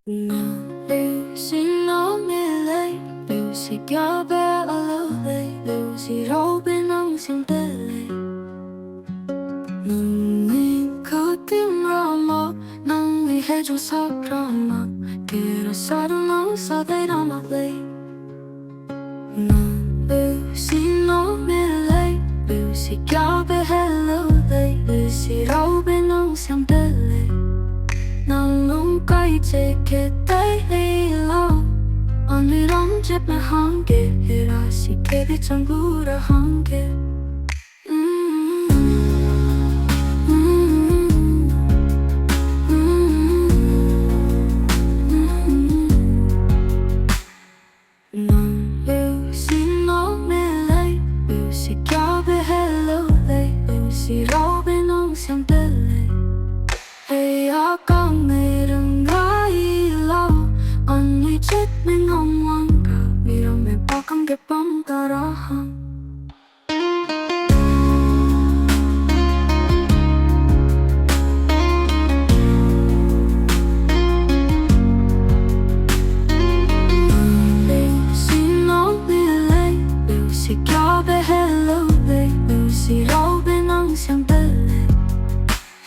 Lưu Sina Melei, lưu si kia be alo lei, lưu si rau bên nắng xiang tê lei. Nang ni khơi tim rama, nang ni hết trong sắc rama, kira sa đông nắng sa tây nam mặt lei. Lưu Sina Melei, lưu si kia be hello lei, lưu si rau bên nắng xiang tê lei. Nang nung kai che ke tai hei lo Ani ram jep me hange Hira si ke de changura hange Nang lưu si no me lei Lưu si kia be hello lei Lưu si rau be nong xiang te lei Hey a kang me rừng gai lao Anh ấy chết mình không ngoan cả Vì đâu mẹ ba căng kẹp bóng ta ra hăng Lưu si nó bia lei Lưu si kia be hello lei Lưu si rau be nắng xiang tê lei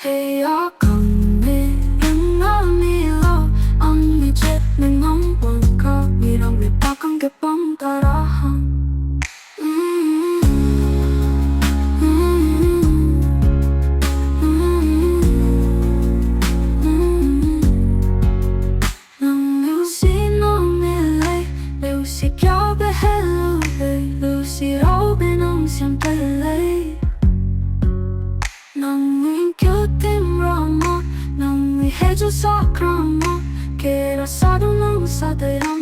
Hey a kang me rừng gai lao Anh ấy chết mình không ngoan cả Vì đâu mẹ ba căng kẹp bóng ta ra hăng Si kia be hello lei Lưu si rau be nắng xiang tê lei Nang ni khơi tim rama Nang ni hết trong sắc rama Kira sa đông nắng sa tây nam